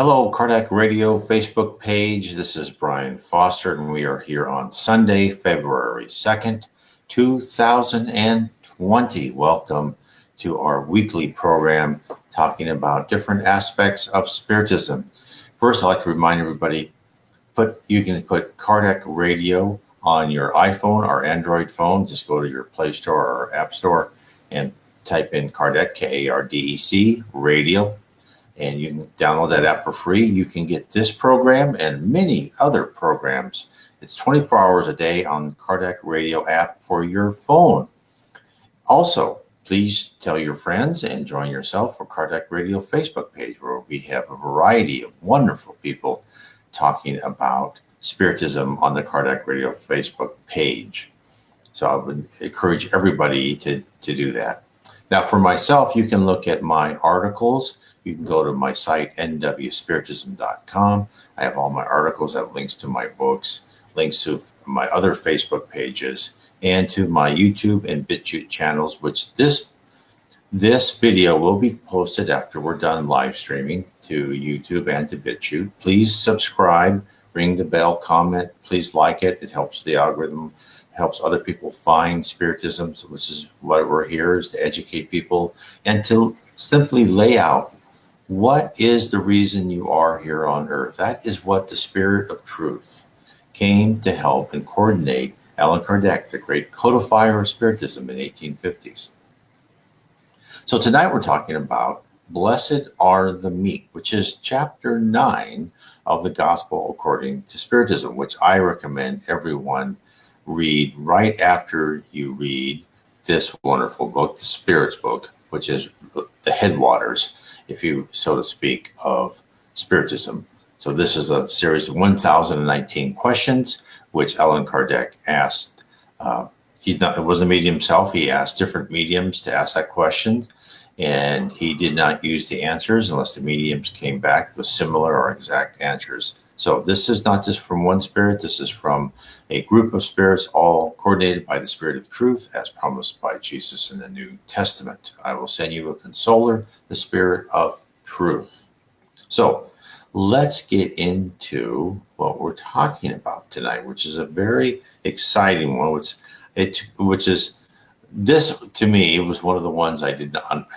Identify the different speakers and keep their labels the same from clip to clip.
Speaker 1: Hello, Kardec Radio Facebook page. This is Brian Foster, and we are here on Sunday, February 2nd, 2020. Welcome to our weekly program talking about different aspects of Spiritism. First, I'd like to remind everybody, you can put Kardec Radio on your iPhone or Android phone. Just go to your Play Store or App Store and type in Kardec, Kardec, radio, and you can download that app for free. You can get this program and many other programs. It's 24 hours a day on the Kardec Radio app for your phone. Also, please tell your friends and join yourself for Kardec Radio Facebook page, where we have a variety of wonderful people talking about Spiritism on the Kardec Radio Facebook page. So I would encourage everybody to do that. Now, for myself, you can look at my articles. You can go to my site, nwspiritism.com. I have all my articles, I have links to my books, links to my other Facebook pages, and to my YouTube and BitChute channels, which this video will be posted after we're done live streaming to YouTube and to BitChute. Please subscribe, ring the bell, comment, please like it. It helps the algorithm, helps other people find Spiritism, which is what we're here, is to educate people and to simply lay out what is the reason you are here on earth. That is what the Spirit of Truth came to help and coordinate. Allan Kardec, the great codifier of Spiritism in the 1850s. So tonight we're talking about Blessed are the Meek, which is chapter 9 of the Gospel according to Spiritism, which I recommend everyone read right after you read this wonderful book, the Spirit's book, which is the headwaters, if you so to speak, of Spiritism. So this is a series of 1019 questions, which Allan Kardec asked. It wasn't a medium himself. He asked different mediums to ask that question, and he did not use the answers unless the mediums came back with similar or exact answers. So this is not just from one spirit. This is from a group of spirits, all coordinated by the Spirit of Truth, as promised by Jesus in the New Testament. I will send you a consoler, the Spirit of Truth. So let's get into what we're talking about tonight, which is a very exciting one, which is, this to me was one of the ones I did not,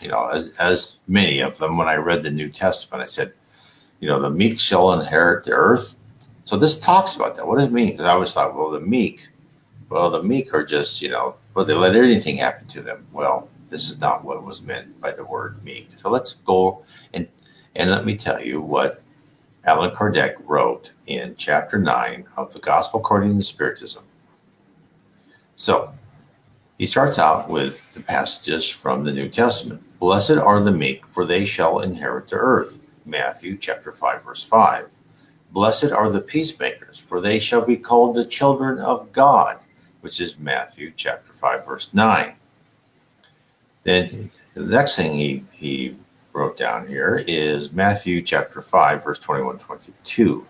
Speaker 1: as many of them, when I read the New Testament, I said, the meek shall inherit the earth. So this talks about that. What does it mean? Because I always thought, the meek are just, they let anything happen to them. Well, this is not what was meant by the word meek. So let's go and let me tell you what Allan Kardec wrote in chapter 9 of the Gospel according to Spiritism. So he starts out with the passages from the New Testament. Blessed are the meek, for they shall inherit the earth. Matthew chapter 5, verse 5. Blessed are the peacemakers, for they shall be called the children of God, which is Matthew chapter 5, verse 9. Then the next thing he wrote down here is Matthew chapter 5, verse 21, 22.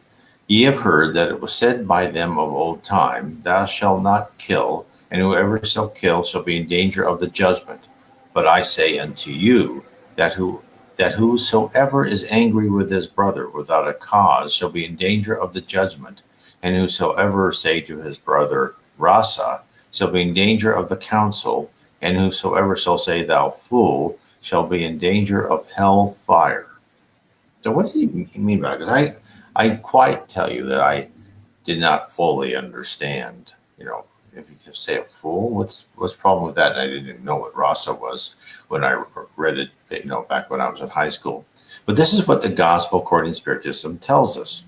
Speaker 1: Ye have heard that it was said by them of old time, Thou shalt not kill, and whoever shall kill shall be in danger of the judgment. But I say unto you, that whosoever is angry with his brother without a cause shall be in danger of the judgment, and whosoever say to his brother, Rasa, shall be in danger of the council, and whosoever shall say, Thou fool, shall be in danger of hell fire. So what did he mean by that? I quite tell you that I did not fully understand, if you could say a fool, what's the problem with that? And I didn't even know what Rasa was when I read it, back when I was in high school. But this is what the Gospel according to Spiritism tells us.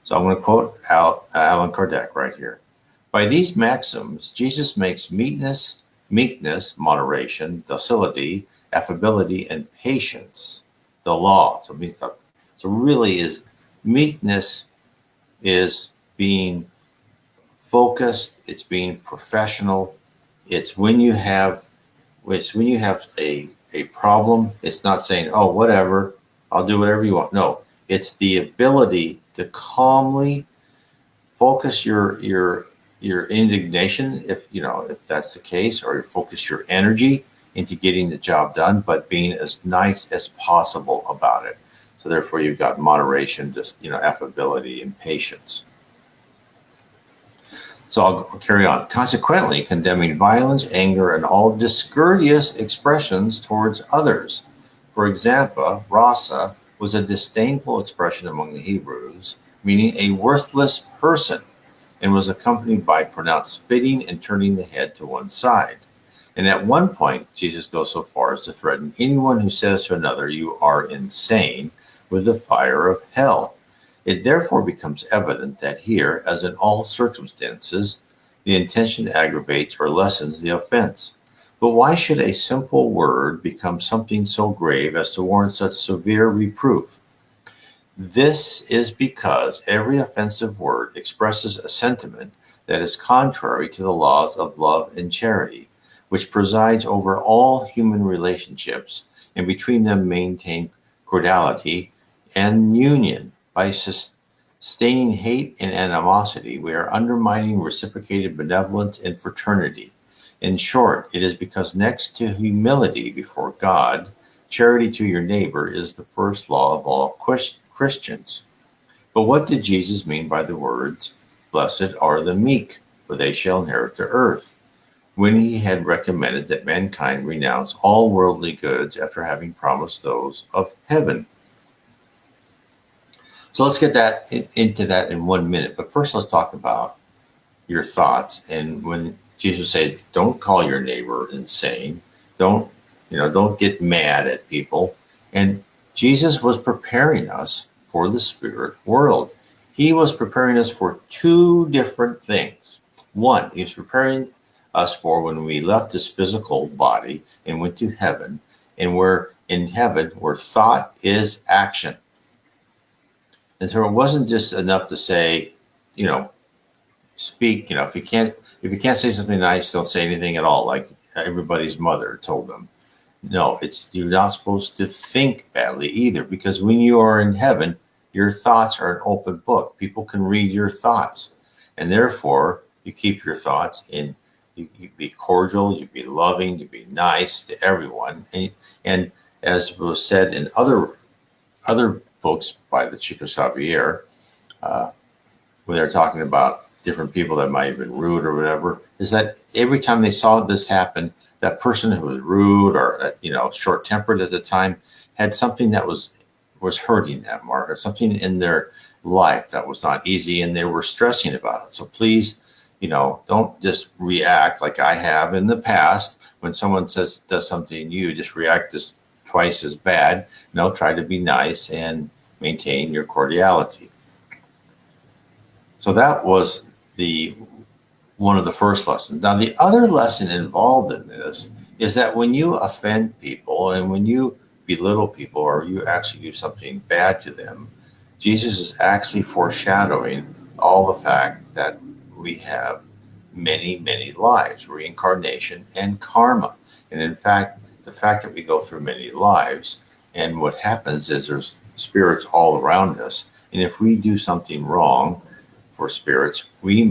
Speaker 1: So I'm going to quote Allan Kardec right here. By these maxims, Jesus makes meekness, moderation, docility, affability, and patience the law. So really is meekness is being focused, it's being professional. It's when you have a problem, it's not saying, oh, whatever, I'll do whatever you want. No, it's the ability to calmly focus your indignation, if that's the case, or focus your energy into getting the job done, but being as nice as possible about it. So therefore, you've got moderation, just affability and patience. So I'll carry on. Consequently, condemning violence, anger, and all discourteous expressions towards others. For example, rasa was a disdainful expression among the Hebrews, meaning a worthless person, and was accompanied by pronounced spitting and turning the head to one side. And at one point, Jesus goes so far as to threaten anyone who says to another, "You are insane," with the fire of hell. It therefore becomes evident that here, as in all circumstances, the intention aggravates or lessens the offense. But why should a simple word become something so grave as to warrant such severe reproof? This is because every offensive word expresses a sentiment that is contrary to the laws of love and charity, which presides over all human relationships, and between them maintain cordiality and union. By sustaining hate and animosity, we are undermining reciprocated benevolence and fraternity. In short, it is because next to humility before God, charity to your neighbor is the first law of all Christians. But what did Jesus mean by the words, "Blessed are the meek, for they shall inherit the earth," when he had recommended that mankind renounce all worldly goods after having promised those of heaven? So let's get into that in 1 minute. But first, let's talk about your thoughts. And when Jesus said, "Don't call your neighbor insane," don't get mad at people. And Jesus was preparing us for the spirit world. He was preparing us for two different things. One, he was preparing us for when we left this physical body and went to heaven. And we're in heaven where thought is action. And so it wasn't just enough to say, speak. If you can't say something nice, don't say anything at all, like everybody's mother told them. No, you're not supposed to think badly either, because when you are in heaven, your thoughts are an open book. People can read your thoughts, and therefore you keep your thoughts in. You be cordial, you be loving, you be nice to everyone, and as was said in other books by the Chico Xavier, when they're talking about different people that might have been rude or whatever, is that every time they saw this happen, that person who was rude or short-tempered at the time had something that was hurting them, or something in their life that was not easy, and they were stressing about it. So please, don't just react like I have in the past. When someone does something, you just react just twice as bad. No, try to be nice and maintain your cordiality. So that was one of the first lessons. Now, the other lesson involved in this is that when you offend people and when you belittle people or you actually do something bad to them, Jesus is actually foreshadowing all the fact that we have many, many lives, reincarnation and karma. And in fact, the fact that we go through many lives, and what happens is there's spirits all around us. And if we do something wrong for spirits, they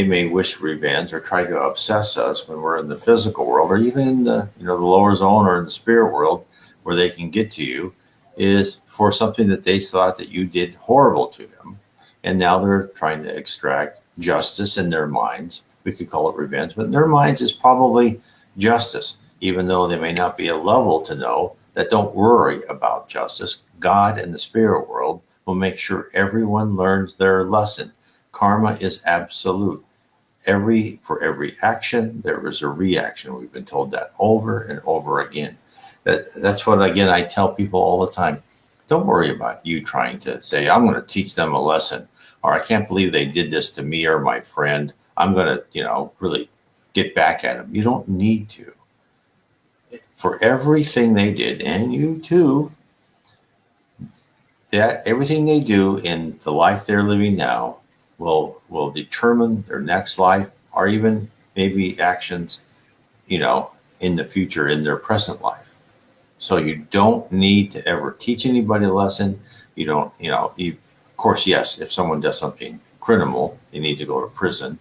Speaker 1: may wish revenge or try to obsess us when we're in the physical world, or even in the lower zone or in the spirit world, where they can get to you, is for something that they thought that you did horrible to them. And now they're trying to extract justice in their minds. We could call it revenge, but in their minds is probably justice, even though they may not be a level to know that. Don't worry about justice. God and the spirit world will make sure everyone learns their lesson. Karma is absolute. For every action, there is a reaction. We've been told that over and over again. That's what, again, I tell people all the time. Don't worry about you trying to say, "I'm going to teach them a lesson," or "I can't believe they did this to me or my friend. I'm going to, really get back at them." You don't need to. For everything they did, and you too, that everything they do in the life they're living now will determine their next life, or even maybe actions, in the future in their present life. So you don't need to ever teach anybody a lesson. You don't, of course, yes, if someone does something criminal, they need to go to prison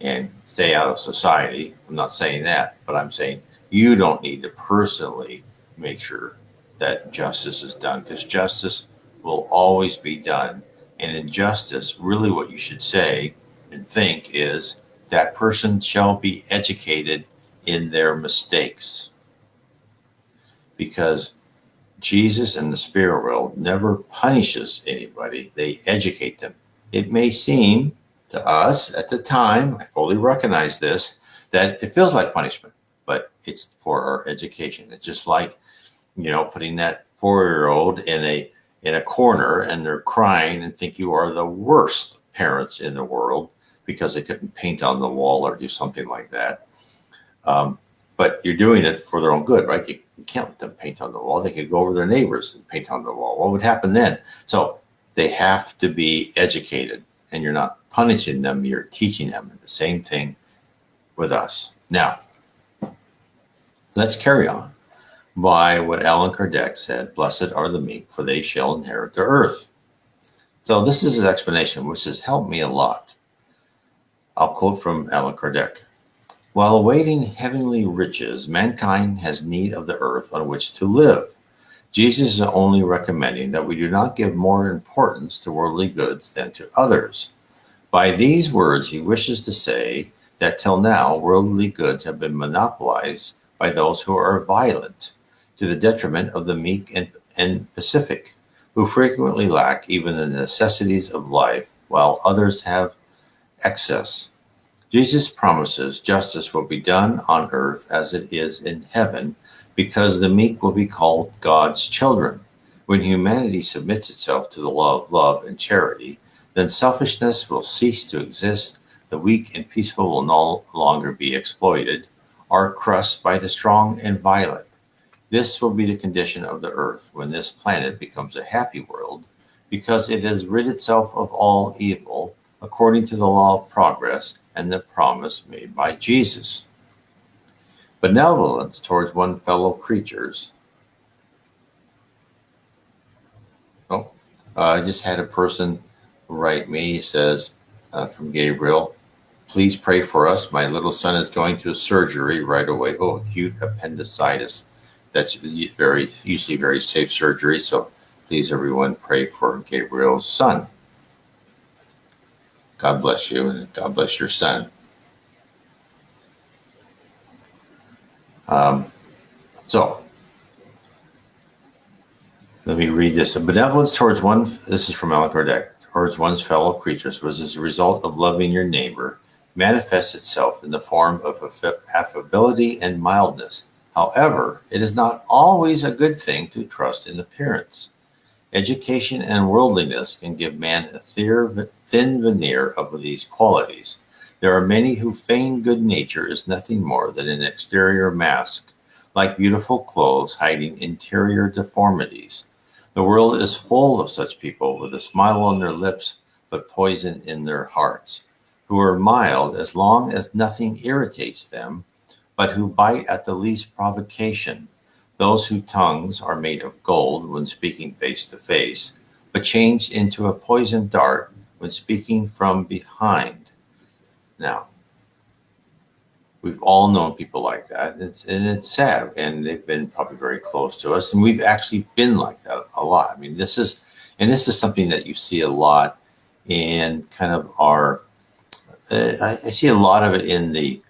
Speaker 1: and stay out of society. I'm not saying that, but I'm saying you don't need to personally make sure that justice is done, because justice will always be done. And in justice, really what you should say and think is that person shall be educated in their mistakes, because Jesus and the spirit world never punishes anybody. They educate them. It may seem to us at the time, I fully recognize this, that it feels like punishment, but it's for our education. It's just like, putting that 4-year-old in a corner and they're crying and think you are the worst parents in the world because they couldn't paint on the wall or do something like that. But you're doing it for their own good, right? You can't let them paint on the wall. They could go over their neighbors and paint on the wall. What would happen then? So they have to be educated, and you're not punishing them, you're teaching them. The same thing with us. Now, let's carry on by what Allan Kardec said, "Blessed are the meek, for they shall inherit the earth." So this is his explanation, which has helped me a lot. I'll quote from Allan Kardec. "While awaiting heavenly riches, mankind has need of the earth on which to live. Jesus is only recommending that we do not give more importance to worldly goods than to others. By these words, he wishes to say that till now, worldly goods have been monopolized by those who are violent, to the detriment of the meek and pacific, who frequently lack even the necessities of life, while others have excess. Jesus promises justice will be done on earth as it is in heaven, because the meek will be called God's children. When humanity submits itself to the law of love and charity, then selfishness will cease to exist, the weak and peaceful will no longer be exploited, or crushed by the strong and violent. This will be the condition of the earth when this planet becomes a happy world, because it has rid itself of all evil, according to the law of progress and the promise made by Jesus. Benevolence towards one fellow creatures." Oh, I just had a person write me. He says, from Gabriel, "Please pray for us. My little son is going to surgery right away. Oh, acute appendicitis. That's usually very safe surgery. So please, everyone, pray for Gabriel's son. God bless you, and God bless your son." So let me read this. "Benevolence towards one," this is from Allan Kardec, "towards one's fellow creatures was as a result of loving your neighbor, manifests itself in the form of affability and mildness. However, it is not always a good thing to trust in appearance. Education and worldliness can give man a thin veneer of these qualities. There are many who feign good nature is nothing more than an exterior mask, like beautiful clothes hiding interior deformities. The world is full of such people with a smile on their lips, but poison in their hearts, who are mild as long as nothing irritates them, but who bite at the least provocation. Those whose tongues are made of gold when speaking face to face, but changed into a poisoned dart when speaking from behind." Now, we've all known people like that, and it's sad, and they've been probably very close to us, and we've actually been like that a lot. I mean, this is something that you see a lot in kind of our. I see a lot of it in the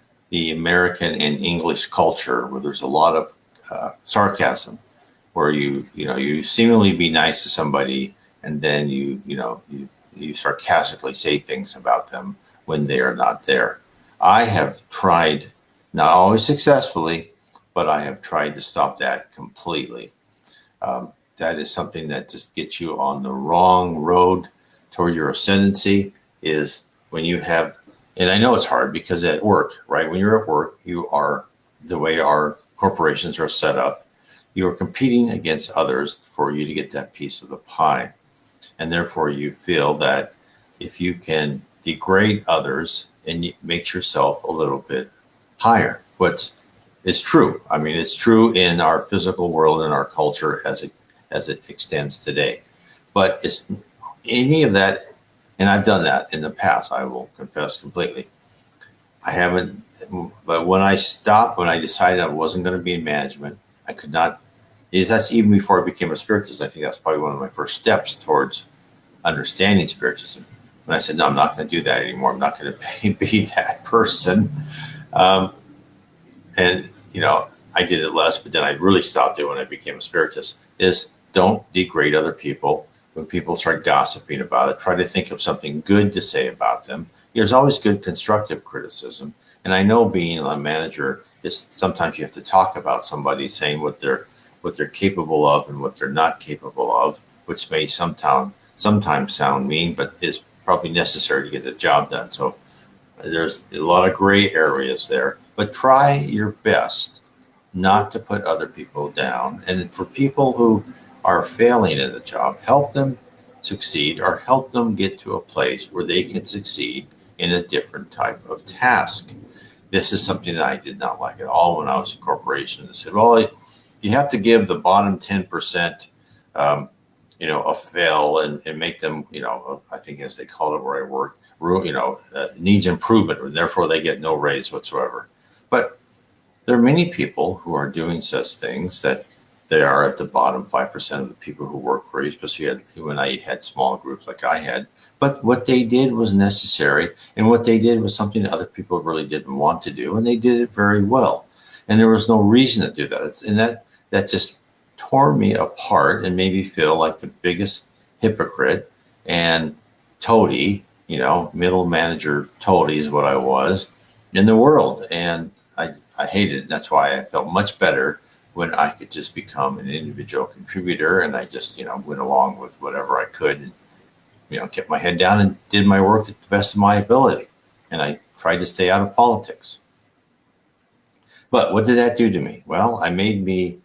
Speaker 1: American and English culture, where there's a lot of sarcasm, where you seemingly be nice to somebody, and then you sarcastically say things about them when they are not there. I have tried, not always successfully, but I have tried to stop that completely. That is something that just gets you on the wrong road toward your ascendancy. Is when you have, and I know it's hard because at work, right? When you're at work, you are, the way our corporations are set up, you are competing against others for you to get that piece of the pie. And therefore you feel that if you can degrade others and you make yourself a little bit higher, which is true. I mean, it's true in our physical world and our culture as it extends today. But it's any of that, and I've done that in the past, I will confess completely. I haven't, but when I stopped, when I decided I wasn't going to be in management, I could not, That's even before I became a spiritist. I think that's probably one of my first steps towards understanding spiritism. When I said, no, I'm not going to do that anymore. I'm not going to be that person. Um, and, I did it less, but then I really stopped it when I became a spiritist, is don't degrade other people. When people start gossiping about it, try to think of something good to say about them. There's always good constructive criticism. And I know being a manager is sometimes you have to talk about somebody, saying what they're capable of and what they're not capable of, which may sometimes sound mean, but is probably necessary to get the job done. So there's a lot of gray areas there, but try your best not to put other people down. And for people who are failing in the job, help them succeed or help them get to a place where they can succeed in a different type of task. This is something that I did not like at all when I was in corporation. I said, well, you have to give the bottom 10%, a fail and make them, I think as they called it where I worked, needs improvement, and therefore they get no raise whatsoever. But there are many people who are doing such things that they are at the bottom 5% of the people who work for you, especially when I had small groups like I had. But what they did was necessary, and what they did was something that other people really didn't want to do, and they did it very well. And there was no reason to do that. And that just tore me apart and made me feel like the biggest hypocrite and toady, middle manager toady is what I was in the world. And I hated it. And that's why I felt much better when I could just become an individual contributor, and I just, went along with whatever I could and, kept my head down and did my work at the best of my ability. And I tried to stay out of politics. But what did that do to me? Well, it made me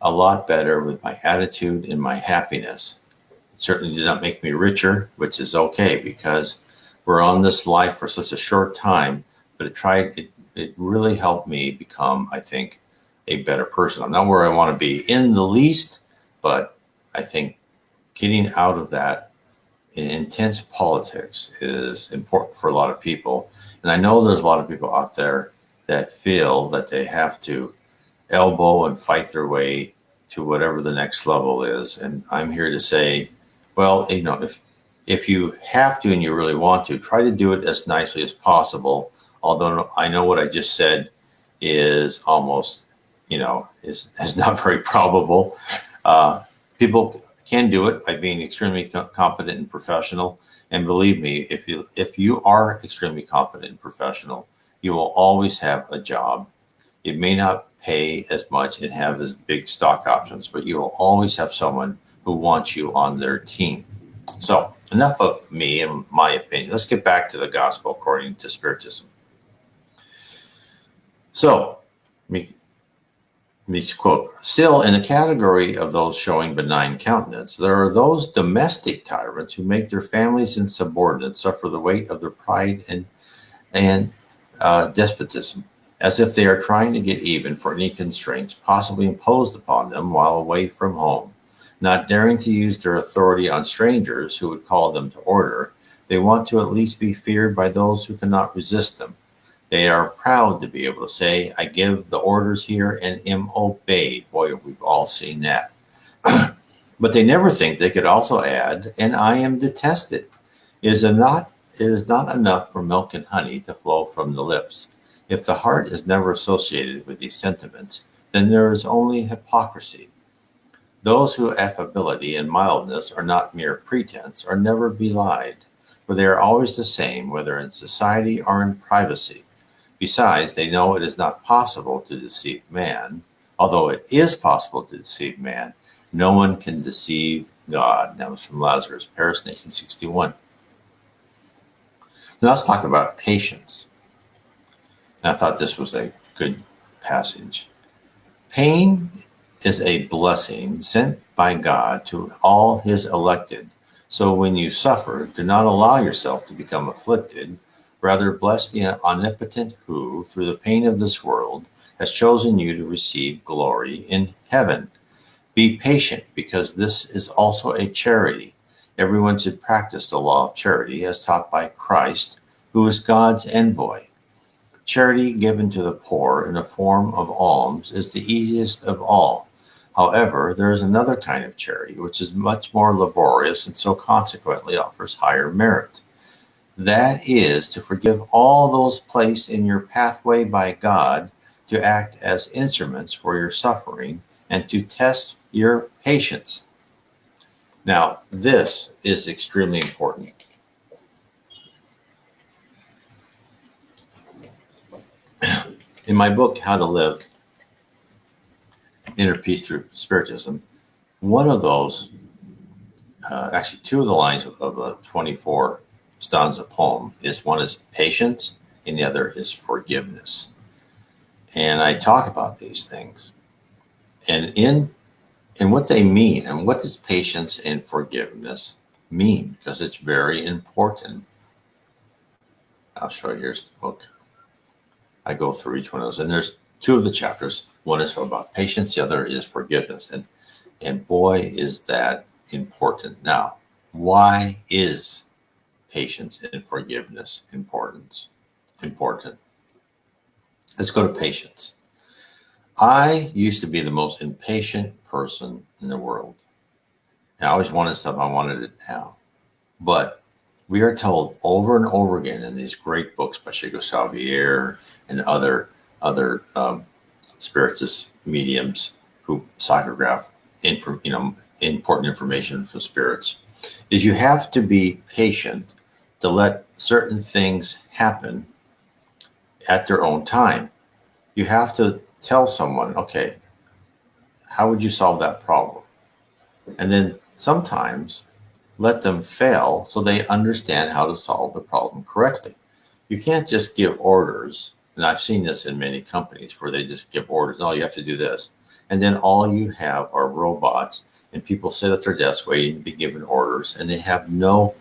Speaker 1: a lot better with my attitude and my happiness. It certainly did not make me richer, which is okay because we're on this life for such a short time, but it really helped me become, I think, a better person. I'm not where I want to be in the least, but I think getting out of that intense politics is important for a lot of people. And I know there's a lot of people out there that feel that they have to elbow and fight their way to whatever the next level is. And I'm here to say, well, if you have to and you really want to, try to do it as nicely as possible. Although I know what I just said is almost, is not very probable. People can do it by being extremely competent and professional. And believe me, if you are extremely competent and professional, you will always have a job. It may not pay as much and have as big stock options, but you will always have someone who wants you on their team. So enough of me and my opinion. Let's get back to the gospel according to Spiritism. So, me quote, still in the category of those showing benign countenance, there are those domestic tyrants who make their families and subordinates suffer the weight of their pride and despotism, as if they are trying to get even for any constraints possibly imposed upon them while away from home. Not daring to use their authority on strangers who would call them to order, they want to at least be feared by those who cannot resist them. They are proud to be able to say, I give the orders here and am obeyed. Boy, we've all seen that. But they never think they could also add, and I am detested. It is not enough for milk and honey to flow from the lips. If the heart is never associated with these sentiments, then there is only hypocrisy. Those whose affability and mildness are not mere pretense are never belied, for they are always the same, whether in society or in privacy. Besides, they know it is not possible to deceive man. Although it is possible to deceive man, no one can deceive God. That was from Lazarus, Paris, 1961. Now let's talk about patience. And I thought this was a good passage. Pain is a blessing sent by God to all his elected. So when you suffer, do not allow yourself to become afflicted. Rather, bless the omnipotent who, through the pain of this world, has chosen you to receive glory in heaven. Be patient, because this is also a charity. Everyone should practice the law of charity as taught by Christ, who is God's envoy. Charity given to the poor in the form of alms is the easiest of all, However, there is another kind of charity which is much more laborious and so consequently offers higher merit. That is to forgive all those placed in your pathway by God to act as instruments for your suffering and to test your patience. Now, this is extremely important. In my book, How to Live Inner Peace Through Spiritism, one of those, actually two of the lines of the 24 stanza poem one is patience and the other is forgiveness. And I talk about these things and what they mean and what does patience and forgiveness mean, because it's very important. I'll show you, here's the book. I go through each one of those, and there's two of the chapters. One is about patience, the other is forgiveness. And boy, is that important. Now, why is patience and forgiveness important? Let's go to patience. I used to be the most impatient person in the world. And I always wanted stuff, I wanted it now. But we are told over and over again in these great books by Chico Xavier and other spiritist mediums who psychograph important information from spirits, is you have to be patient to let certain things happen at their own time. You have to tell someone, okay, how would you solve that problem? And then sometimes let them fail so they understand how to solve the problem correctly. You can't just give orders. And I've seen this in many companies where they just give orders. Oh, you have to do this. And then all you have are robots and people sit at their desk waiting to be given orders and they have no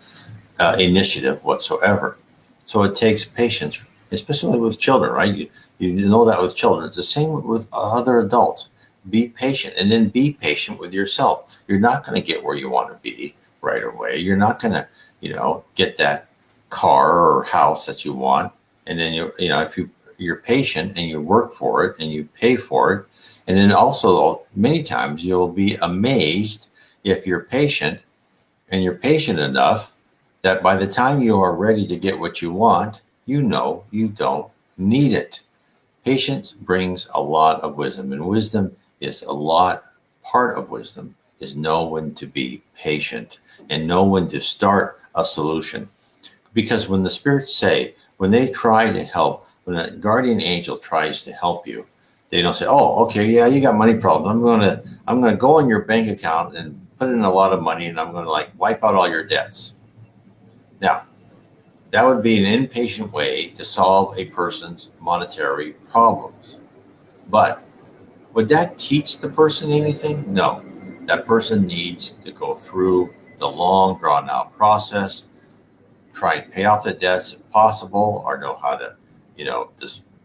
Speaker 1: initiative whatsoever. So it takes patience, especially with children, right? You know that with children. It's the same with other adults. Be patient and then be patient with yourself. You're not going to get where you want to be right away. You're not going to, get that car or house that you want. And then, if you're patient and you work for it and you pay for it. And then also many times you'll be amazed if you're patient and you're patient enough that by the time you are ready to get what you want, you don't need it. Patience brings a lot of wisdom, and wisdom is part of wisdom is know when to be patient and know when to start a solution. Because when the spirits say, when they try to help, when a guardian angel tries to help you, they don't say, oh, okay, yeah, you got money problems. I'm gonna go in your bank account and put in a lot of money and I'm gonna wipe out all your debts. Now, that would be an impatient way to solve a person's monetary problems. But would that teach the person anything? No. That person needs to go through the long, drawn out process, try and pay off the debts if possible, or know how to,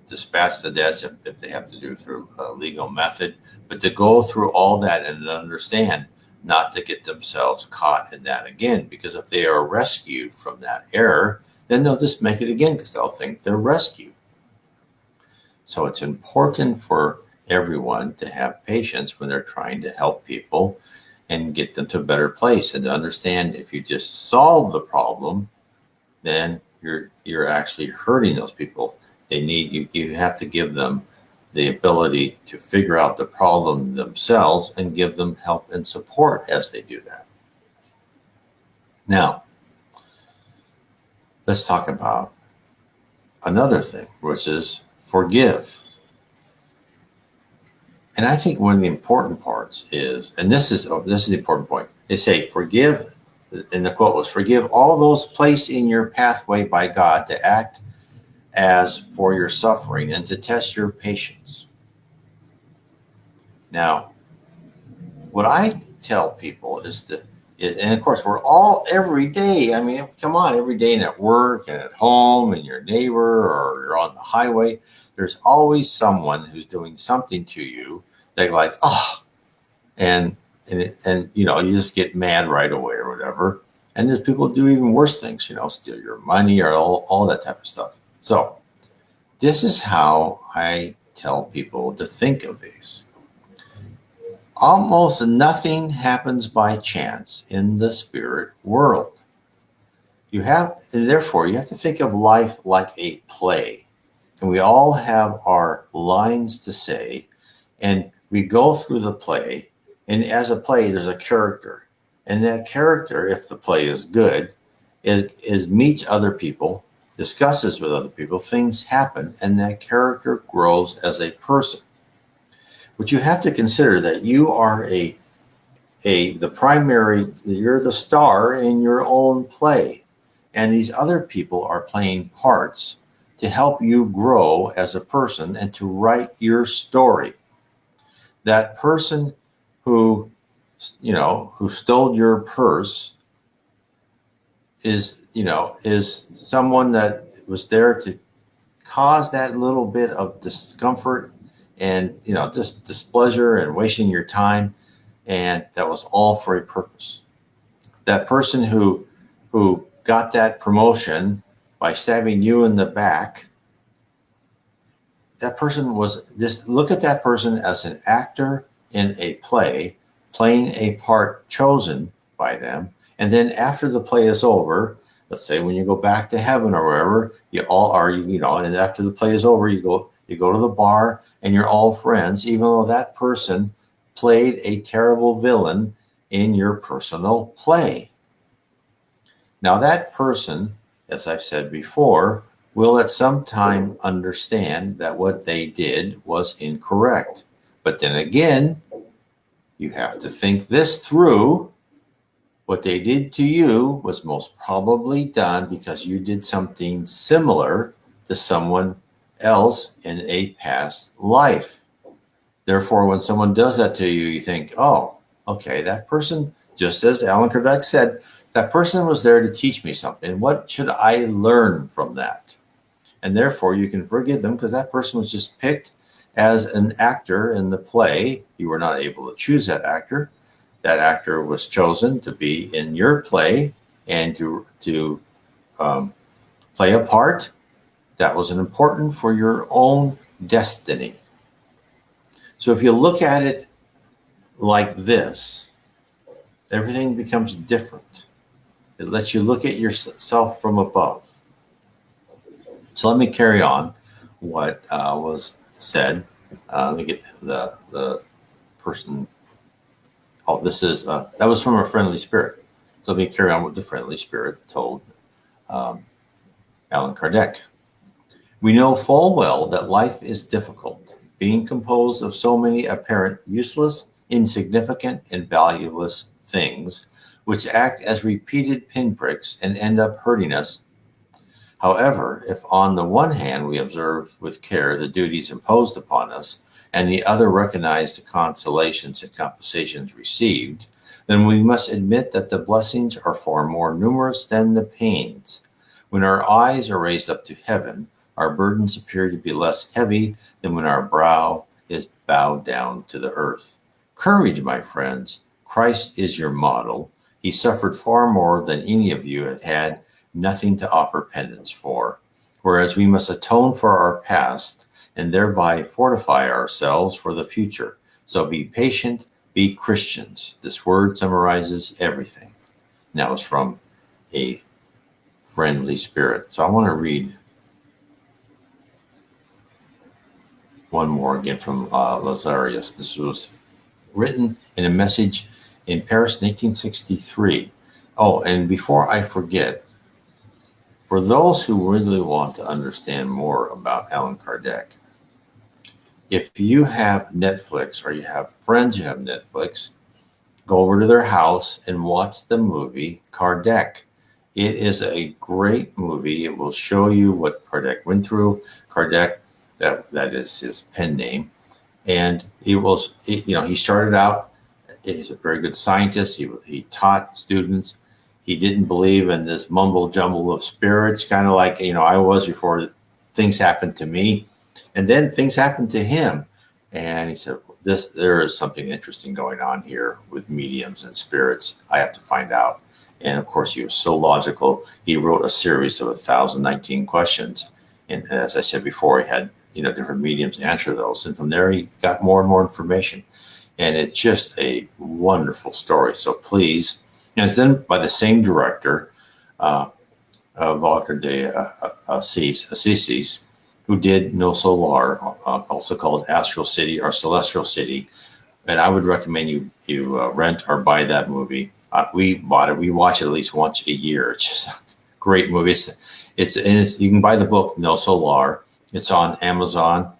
Speaker 1: dispatch the debts if they have to do it through a legal method. But to go through all that and understand not to get themselves caught in that again, because if they are rescued from that error, then they'll just make it again because they'll think they're rescued. So it's important for everyone to have patience when they're trying to help people and get them to a better place, and to understand if you just solve the problem, then you're actually hurting those people. They need you. You have to give them the ability to figure out the problem themselves and give them help and support as they do that. Now, let's talk about another thing, which is forgive. And I think one of the important parts is, and this is the important point, they say forgive, and the quote was, forgive all those placed in your pathway by God to act as for your suffering and to test your patience. Now, what I tell people is, and of course, we're all every day. I mean, come on, every day and at work and at home and your neighbor or you're on the highway, there's always someone who's doing something to you that you're like, oh, and you just get mad right away or whatever. And there's people who do even worse things, steal your money or all that type of stuff. So this is how I tell people to think of these. Almost nothing happens by chance in the spirit world. Therefore, you have to think of life like a play. And we all have our lines to say, and we go through the play. And as a play, there's a character. And that character, if the play is good, is meets other people, discusses with other people, things happen, and that character grows as a person. But you have to consider that you are you're the star in your own play. And these other people are playing parts to help you grow as a person and to write your story. That person who, who stole your purse is someone that was there to cause that little bit of discomfort and, just displeasure and wasting your time. And that was all for a purpose. That person who got that promotion by stabbing you in the back, that person was, just look at that person as an actor in a play, playing a part chosen by them. And then after the play is over, let's say when you go back to heaven or wherever, you all are, and after the play is over, you go to the bar and you're all friends, even though that person played a terrible villain in your personal play. Now that person, as I've said before, will at some time understand that what they did was incorrect. But then again, you have to think this through. What they did to you was most probably done because you did something similar to someone else in a past life. Therefore, when someone does that to you, you think, oh, okay, that person, just as Allan Kardec said, that person was there to teach me something. What should I learn from that? And therefore, you can forgive them because that person was just picked as an actor in the play. You were not able to choose that actor. That actor was chosen to be in your play and to play a part that was important for your own destiny. So if you look at it like this, everything becomes different. It lets you look at yourself from above. So let me carry on what was said. Let me get the person. Oh, that was from a friendly spirit. So let me carry on what the friendly spirit told Allan Kardec. We know full well that life is difficult, being composed of so many apparent useless, insignificant, and valueless things, which act as repeated pinpricks and end up hurting us. However, if on the one hand we observe with care the duties imposed upon us, and the other recognize the consolations and compensations received, then we must admit that the blessings are far more numerous than the pains. When our eyes are raised up to heaven, our burdens appear to be less heavy than when our brow is bowed down to the earth. Courage, my friends. Christ is your model. He suffered far more than any of you had nothing to offer penance for, whereas we must atone for our past and thereby fortify ourselves for the future. So be patient, be Christians. This word summarizes everything. And that was from a friendly spirit. So I want to read one more again from Lazarus. This was written in a message in Paris in 1863. Oh, and before I forget, for those who really want to understand more about Allan Kardec, if you have Netflix or you have friends who have Netflix, go over to their house and watch the movie Kardec. It is a great movie. It will show you what Kardec went through. Kardec, that is his pen name. And he started out, he's a very good scientist. He taught students. He didn't believe in this mumble jumble of spirits, kind of like, I was before things happened to me. And then things happened to him. And he said, there is something interesting going on here with mediums and spirits. I have to find out. And of course, he was so logical. He wrote a series of 1,019 questions. And as I said before, he had different mediums answer those. And from there, he got more and more information. And it's just a wonderful story. So please, and it's then by the same director, Walter de Assis, who did No Solar, also called Astral City or Celestial City. And I would recommend you rent or buy that movie. We bought it. We watch it at least once a year. It's just a great movie. It's you can buy the book No Solar. It's on Amazon.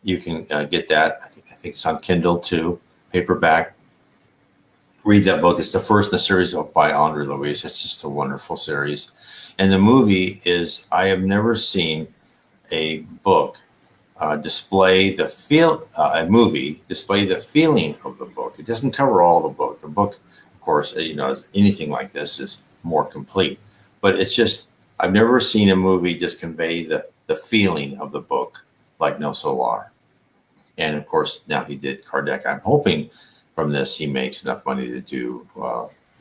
Speaker 1: You can get that. I think it's on Kindle too, paperback. Read that book. It's the first in the series by Andre Luis. It's just a wonderful series. And the movie is, I have never seen a book display the a movie display the feeling of the book. It doesn't cover all the book. The book, of course, as anything like this, is more complete. But it's just, I've never seen a movie just convey the feeling of the book like No Solar. And of course, now he did Kardec. I'm hoping from this he makes enough money to do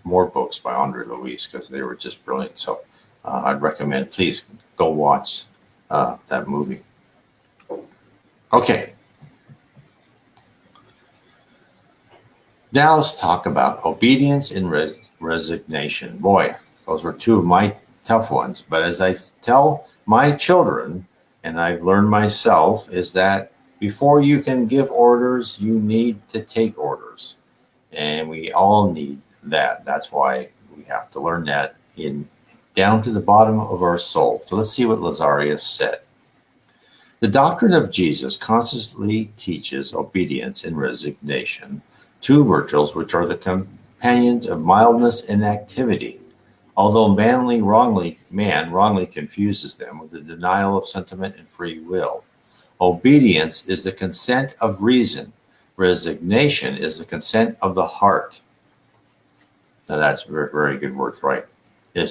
Speaker 1: more books by Andre Luis, because they were just brilliant. So I'd recommend, please go watch that movie. Okay. Now let's talk about obedience and resignation. Boy, those were two of my tough ones. But as I tell my children, and I've learned myself, is that before you can give orders, you need to take orders. And we all need that. That's why we have to learn that down to the bottom of our soul. So let's see what Lazarus said. The doctrine of Jesus constantly teaches obedience and resignation, two virtues which are the companions of mildness and activity, although man wrongly confuses them with the denial of sentiment and free will. Obedience is the consent of reason. Resignation is the consent of the heart. Now that's very, very good words, right?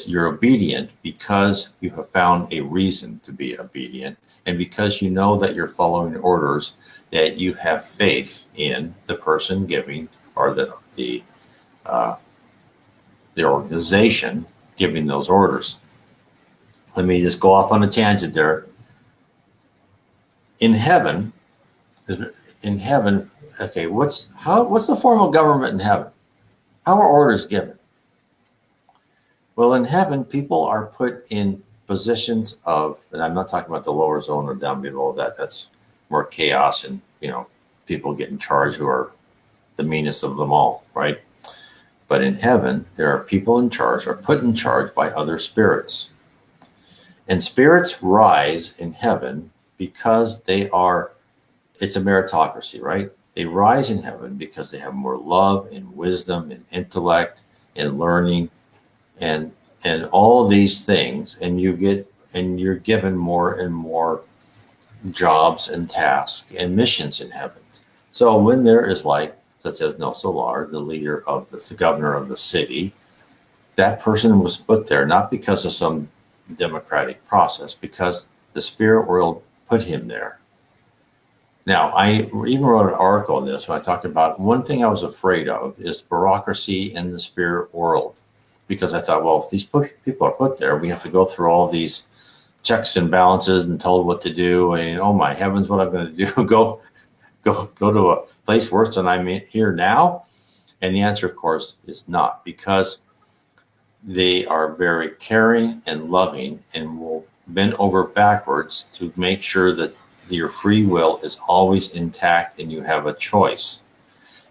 Speaker 1: You're obedient because you have found a reason to be obedient, and because you know that you're following orders, that you have faith in the person giving, or the organization giving those orders. Let me just go off on a tangent there. In heaven, okay, what's the form of government in heaven? How are orders given? Well, in heaven, people are put in positions of, and I'm not talking about the lower zone or down below that. That's more chaos and, people get in charge who are the meanest of them all, right? But in heaven, there are people in charge, are put in charge by other spirits. And spirits rise in heaven because it's a meritocracy, right? They rise in heaven because they have more love and wisdom and intellect and learning and all of these things, and you're given more and more jobs and tasks and missions in heaven. So when there is, like, such as No Solar, the leader of the governor of the city, that person was put there not because of some democratic process, because the spirit world put him there. Now, I even wrote an article on this when I talked about one thing I was afraid of is bureaucracy in the spirit world. Because I thought, well, if these people are put there, we have to go through all these checks and balances and told what to do. And oh my heavens, what I'm going to do? go to a place worse than I'm here now? And the answer, of course, is not, because they are very caring and loving and will bend over backwards to make sure that your free will is always intact and you have a choice.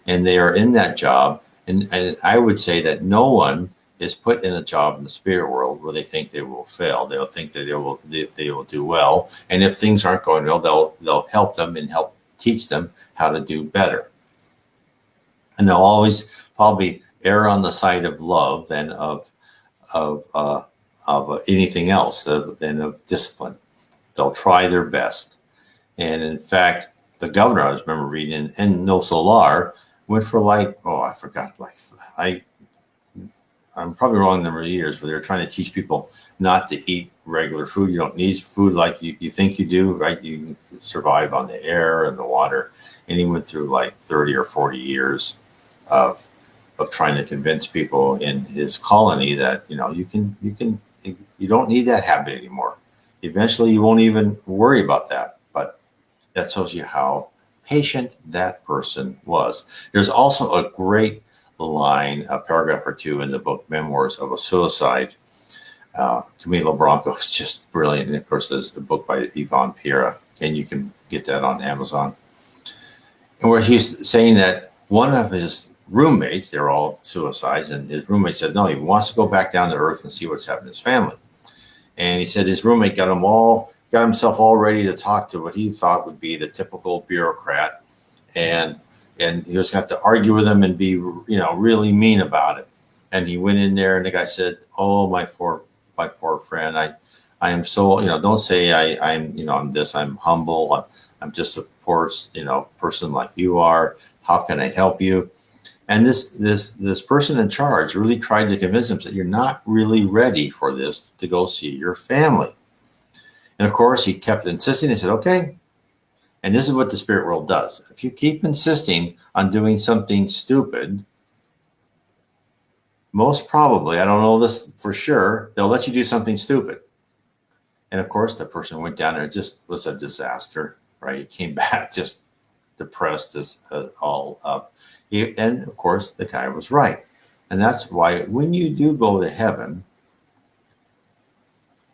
Speaker 1: And they are in that job. And I would say that no one is put in a job in the spirit world where they think they will fail. They'll think that they will do well. And if things aren't going well, they'll help them and help teach them how to do better. And they'll always probably err on the side of love than of anything else, than of discipline. They'll try their best. And in fact, the governor, I remember reading in No Solar, went for I forgot, I'm probably wrong the number of years, but they're trying to teach people not to eat regular food. You don't need food like you think you do, right? You survive on the air and the water. And he went through 30 or 40 years of trying to convince people in his colony that, you don't need that habit anymore. Eventually you won't even worry about that. But that shows you how patient that person was. There's also a great line, a paragraph or two in the book Memoirs of a Suicide. Camilo Branco is just brilliant. And of course, there's a book by Yvonne Piera, and you can get that on Amazon. And where he's saying that one of his roommates, they're all suicides, and his roommate said, no, he wants to go back down to earth and see what's happened to his family. And he said his roommate got himself all ready to talk to what he thought would be the typical bureaucrat. And he was going to have to argue with him and be, really mean about it. And he went in there, and the guy said, oh, my poor friend, I am so, don't say I'm this, I'm humble. I'm just a poor, person like you are. How can I help you? And this person in charge really tried to convince him that you're not really ready for this to go see your family. And of course, he kept insisting. He said, okay. And this is what the spirit world does. If you keep insisting on doing something stupid, most probably, I don't know this for sure, they'll let you do something stupid. And of course, the person went down there. It just was a disaster, right? He came back just depressed as all up. And of course, the guy was right. And that's why when you do go to heaven,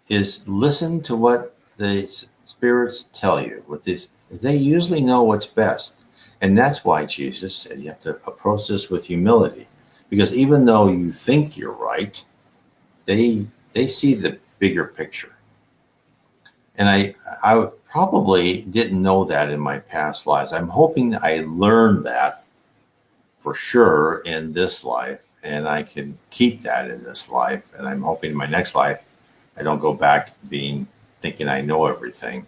Speaker 1: is listen to what the spirits tell you. They usually know what's best. And that's why Jesus said you have to approach this with humility. Because even though you think you're right, they see the bigger picture. And I probably didn't know that in my past lives. I'm hoping I learned that for sure in this life, and I can keep that in this life. And I'm hoping in my next life, I don't go back thinking I know everything,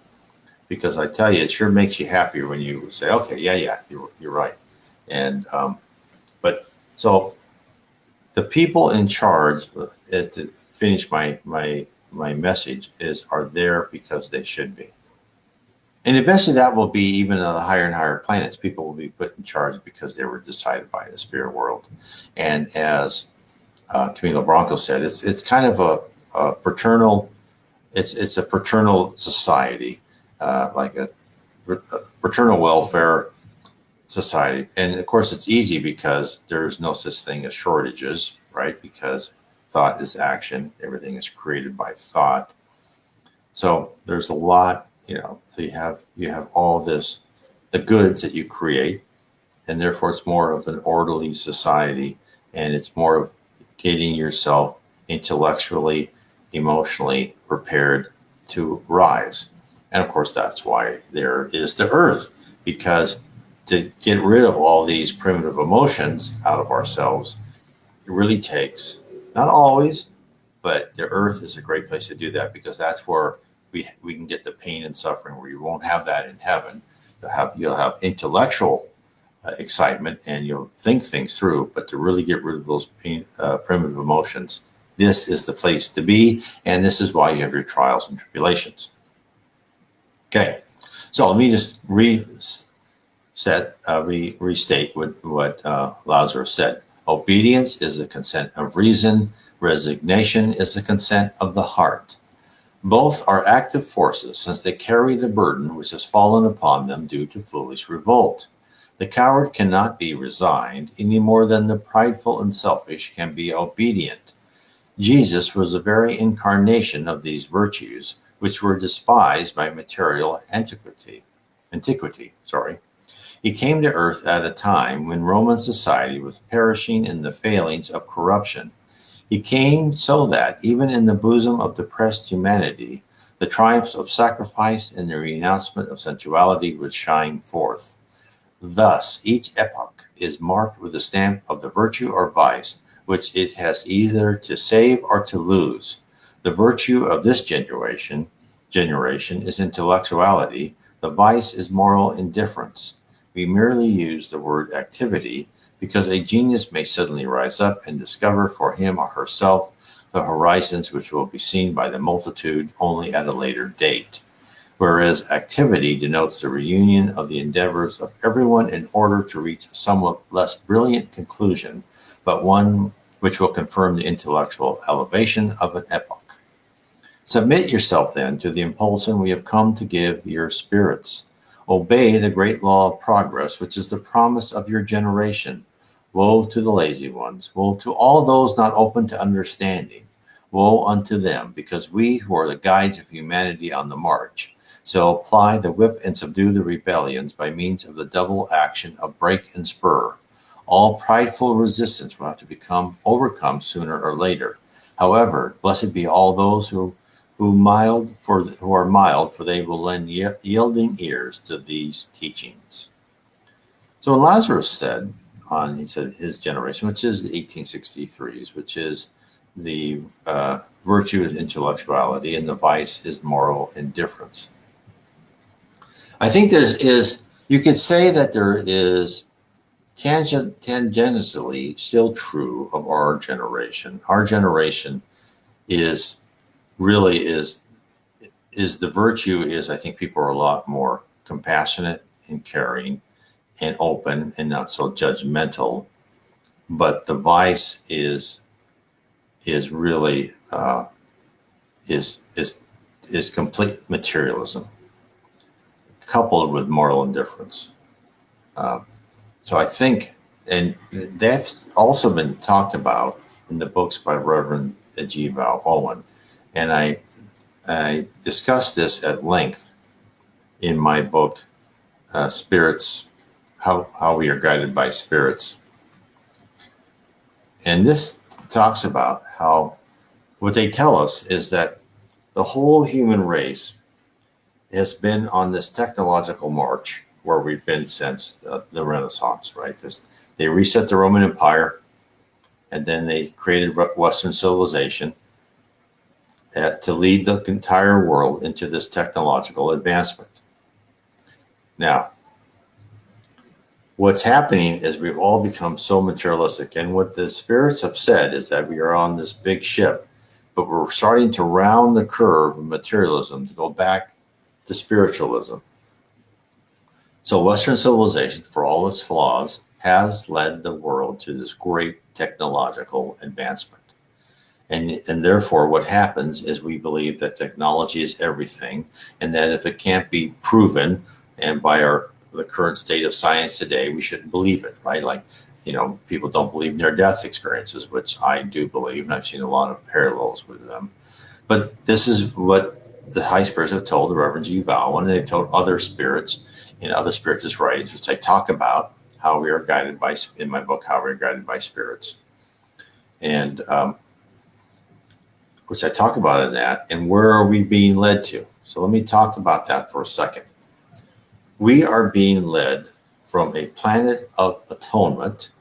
Speaker 1: because I tell you, it sure makes you happier when you say, okay, yeah, you're right. And, but so the people in charge, to finish my message, are there because they should be. And eventually that will be even on the higher and higher planets. People will be put in charge because they were decided by the spirit world. And as Camilo Branco said, it's kind of a paternal, it's a paternal society, like a paternal welfare society. And of course it's easy because there's no such thing as shortages, right? Because thought is action. Everything is created by thought. So there's a lot, so you have all this, the goods that you create, and therefore it's more of an orderly society, and it's more of getting yourself intellectually, emotionally prepared to rise. And of course, that's why there is the earth, because to get rid of all these primitive emotions out of ourselves, it really takes, not always, but the earth is a great place to do that, because that's where we can get the pain and suffering, where you won't have that in heaven. You'll have intellectual excitement, and you'll think things through, but to really get rid of those primitive emotions, this is the place to be, and this is why you have your trials and tribulations. Okay, so let me just restate what Lazarus said. Obedience is the consent of reason. Resignation is the consent of the heart. Both are active forces, since they carry the burden which has fallen upon them due to foolish revolt. The coward cannot be resigned any more than the prideful and selfish can be obedient. Jesus was the very incarnation of these virtues, which were despised by material antiquity. He came to earth at a time when Roman society was perishing in the failings of corruption. He came so that, even in the bosom of depressed humanity, the triumphs of sacrifice and the renouncement of sensuality would shine forth. Thus, each epoch is marked with the stamp of the virtue or vice, which it has either to save or to lose. The virtue of this generation is intellectuality. The vice is moral indifference. We merely use the word activity because a genius may suddenly rise up and discover for him or herself the horizons which will be seen by the multitude only at a later date, whereas activity denotes the reunion of the endeavors of everyone in order to reach a somewhat less brilliant conclusion, but one which will confirm the intellectual elevation of an epoch. Submit yourself then to the impulsion we have come to give your spirits. Obey the great law of progress, which is the promise of your generation. Woe to the lazy ones, woe to all those not open to understanding. Woe unto them, because we who are the guides of humanity on the march. So apply the whip and subdue the rebellions by means of the double action of break and spur. All prideful resistance will have to become overcome sooner or later. However, blessed be all those who are mild, for they will lend yielding ears to these teachings. So when Lazarus said, he said his generation, which is the 1863s, which is the virtue is intellectuality and the vice is moral indifference. I think you could say that there is tangentially still true of our generation. Our generation is the virtue is, I think people are a lot more compassionate and caring and open and not so judgmental. But the vice is really is complete materialism coupled with moral indifference. So I think, and that's also been talked about in the books by Reverend G. Val Owen, and I discussed this at length in my book, Spirits, How We Are Guided by Spirits. And this talks about how what they tell us is that the whole human race has been on this technological march where we've been since the Renaissance, right? Because they reset the Roman Empire and then they created Western civilization to lead the entire world into this technological advancement. Now, what's happening is we've all become so materialistic. And what the spirits have said is that we are on this big ship, but we're starting to round the curve of materialism to go back to spiritualism. So Western civilization, for all its flaws, has led the world to this great technological advancement. And therefore, what happens is we believe that technology is everything, and that if it can't be proven, and by the current state of science today, we shouldn't believe it, right? Like, people don't believe near-death experiences, which I do believe, and I've seen a lot of parallels with them. But this is what the high spirits have told the Reverend G. Val, and they've told other spirits in other spiritist writings, which I talk about how we are guided by, in my book, How We Are Guided by Spirits. And which I talk about in that, and where are we being led to? So let me talk about that for a second. We are being led from a planet of atonement,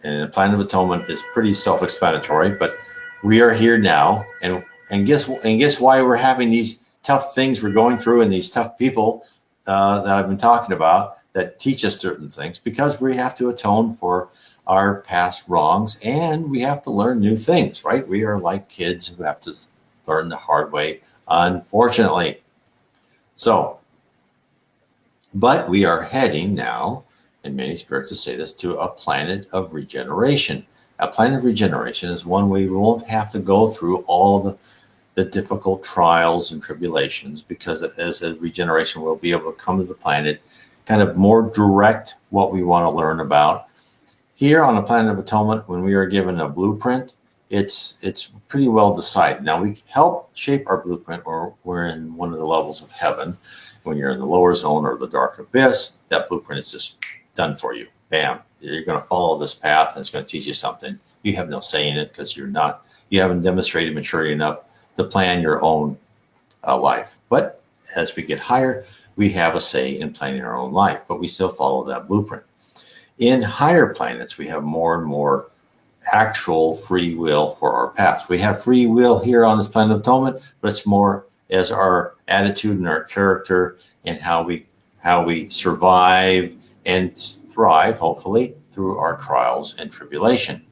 Speaker 1: and the planet of atonement is pretty self-explanatory, but we are here now, and guess why we're having these tough things we're going through, and these tough people that I've been talking about that teach us certain things, because we have to atone for our past wrongs, and we have to learn new things, right? We are like kids who have to learn the hard way, unfortunately. So, but we are heading now, and many spirits say this, to a planet of regeneration. A planet of regeneration is one where we won't have to go through all the difficult trials and tribulations, because as a regeneration, we'll be able to come to the planet, kind of more direct what we want to learn about. Here on the planet of atonement, when we are given a blueprint, it's pretty well decided. Now, we help shape our blueprint, or we're in one of the levels of heaven. When you're in the lower zone or the dark abyss, that blueprint is just done for you. Bam. You're going to follow this path, and it's going to teach you something. You have no say in it because you haven't demonstrated maturity enough to plan your own life. But as we get higher, we have a say in planning our own life, but we still follow that blueprint. In higher planets, we have more and more actual free will for our path. We have free will here on this planet of atonement, but it's more as our attitude and our character and how we survive and thrive, hopefully, through our trials and tribulation.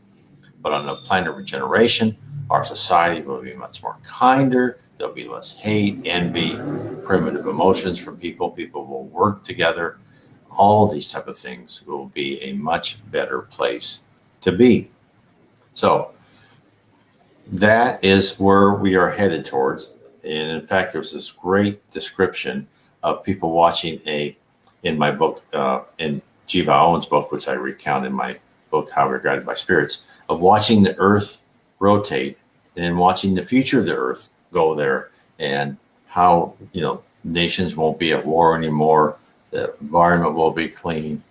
Speaker 1: But on the planet of regeneration, our society will be much more kinder. There'll be less hate, envy, primitive emotions from people. People will work together. All these type of things will be a much better place to be. So that is where we are headed towards. And in fact, there's this great description of people watching in my book, in Jiva Owen's book, which I recount in my book, How We're Guided by Spirits, of watching the earth rotate and then watching the future of the earth go there, and how, nations won't be at war anymore, the environment will be clean,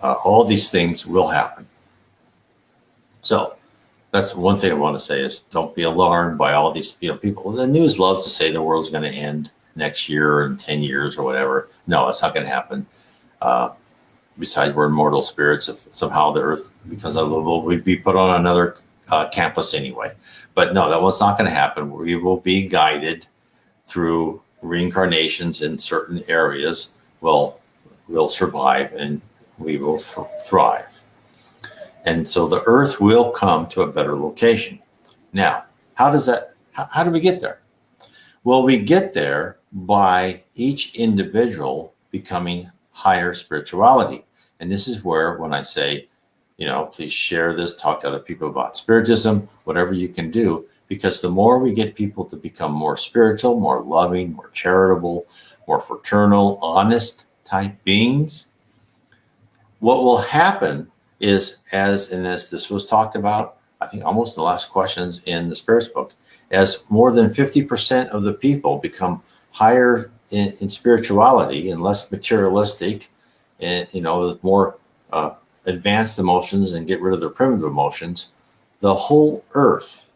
Speaker 1: all these things will happen. So that's one thing I want to say is don't be alarmed by all these, people. The news loves to say the world's going to end next year or in 10 years or whatever. No, it's not going to happen. Besides, we're immortal spirits. If somehow the earth, because of the will, we'd be put on another campus anyway. But no, that was not going to happen. We will be guided through reincarnations in certain areas. We'll survive and we will thrive. And so the earth will come to a better location. Now, how do we get there? Well, we get there by each individual becoming higher spirituality. And this is where, when I say, please share this, talk to other people about Spiritism, whatever you can do, because the more we get people to become more spiritual, more loving, more charitable, more fraternal, honest type beings, what will happen is, as this was talked about, I think almost the last questions in the Spirits book, as more than 50% of the people become higher in spirituality and less materialistic, and with more advanced emotions, and get rid of their primitive emotions, the whole earth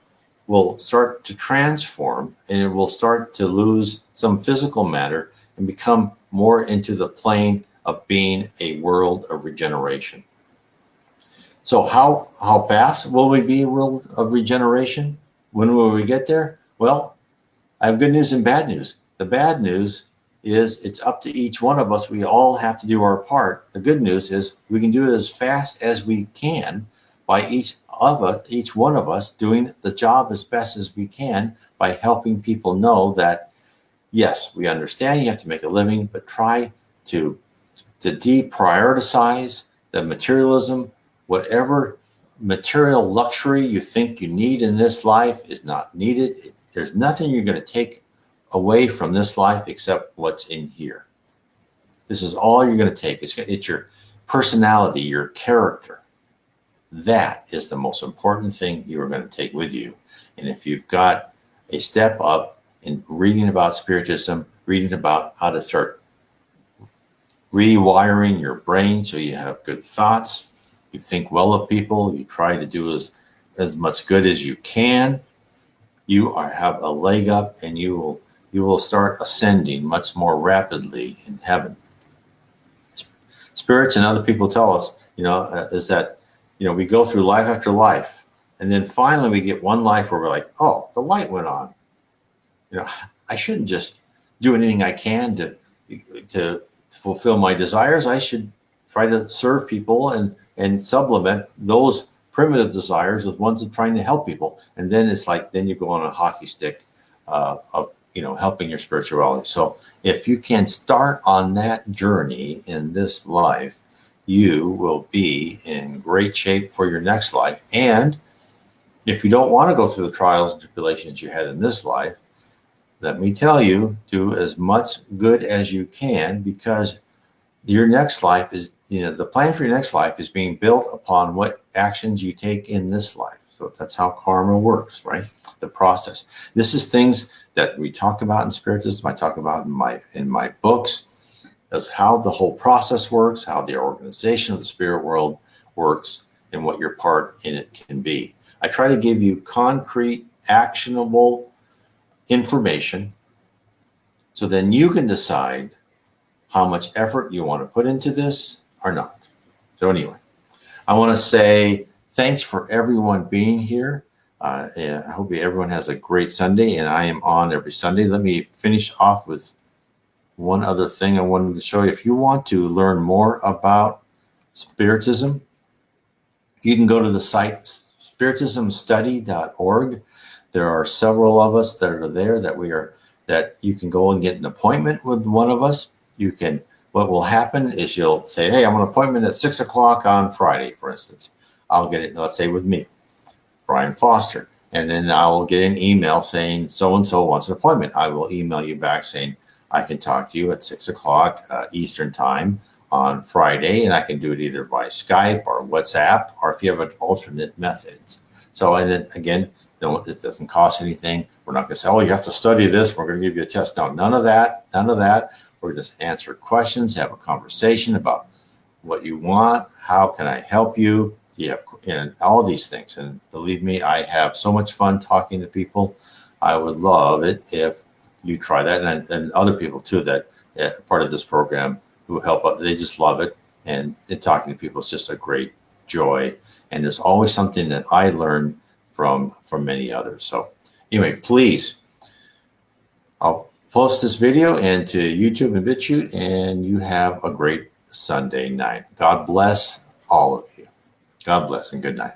Speaker 1: will start to transform, and it will start to lose some physical matter and become more into the plane of being a world of regeneration. So how fast will we be a world of regeneration? When will we get there? Well, I have good news and bad news. The bad news is it's up to each one of us. We all have to do our part. The good news is we can do it as fast as we can by each one of us doing the job as best as we can by helping people know that, yes, we understand you have to make a living, but try to deprioritize the materialism. Whatever material luxury you think you need in this life is not needed. There's nothing you're going to take away from this life except what's in here. This is all you're going to take. It's your personality, your character. That is the most important thing you are going to take with you. And if you've got a step up in reading about Spiritism, reading about how to start rewiring your brain so you have good thoughts, you think well of people, you try to do as much good as you can, you have a leg up, and you will start ascending much more rapidly in heaven. Spirits and other people tell us, is that, we go through life after life, and then finally we get one life where we're like, oh, the light went on. I shouldn't just do anything I can to fulfill my desires. I should try to serve people and supplement those primitive desires with ones of trying to help people. And then it's like, then you go on a hockey stick of helping your spirituality. So if you can start on that journey in this life, you will be in great shape for your next life. And if you don't want to go through the trials and tribulations you had in this life, let me tell you, do as much good as you can, because your next life is, the plan for your next life is being built upon what actions you take in this life. So that's how karma works, right? The process. This is things that we talk about in Spiritism. I talk about in my books, as how the whole process works, how the organization of the spirit world works, and what your part in it can be. I try to give you concrete, actionable information, so then you can decide how much effort you want to put into this or not. So anyway, I want to say thanks for everyone being here. I hope everyone has a great Sunday, and I am on every Sunday. Let me finish off with one other thing I wanted to show you. If you want to learn more about Spiritism, you can go to the site spiritismstudy.org. There are several of us that are there that you can go and get an appointment with one of us. What will happen is you'll say, hey, I'm on an appointment at 6 o'clock on Friday, for instance. I'll get it, let's say with me, Brian Foster. And then I will get an email saying so-and-so wants an appointment. I will email you back saying, I can talk to you at 6 o'clock Eastern time on Friday, and I can do it either by Skype or WhatsApp, or if you have an alternate methods. So, and then again, it doesn't cost anything. We're not going to say, oh, you have to study this. We're going to give you a test. No, none of that. None of that. We're just answer questions, have a conversation about what you want. How can I help you? You have, and all of these things. And believe me, I have so much fun talking to people. I would love it if you try that, and other people too that part of this program who help out. They just love it, and talking to people is just a great joy. And there's always something that I learn from many others. So anyway, please, I'll post this video into YouTube and BitChute, and you have a great Sunday night. God bless all of you. God bless and good night.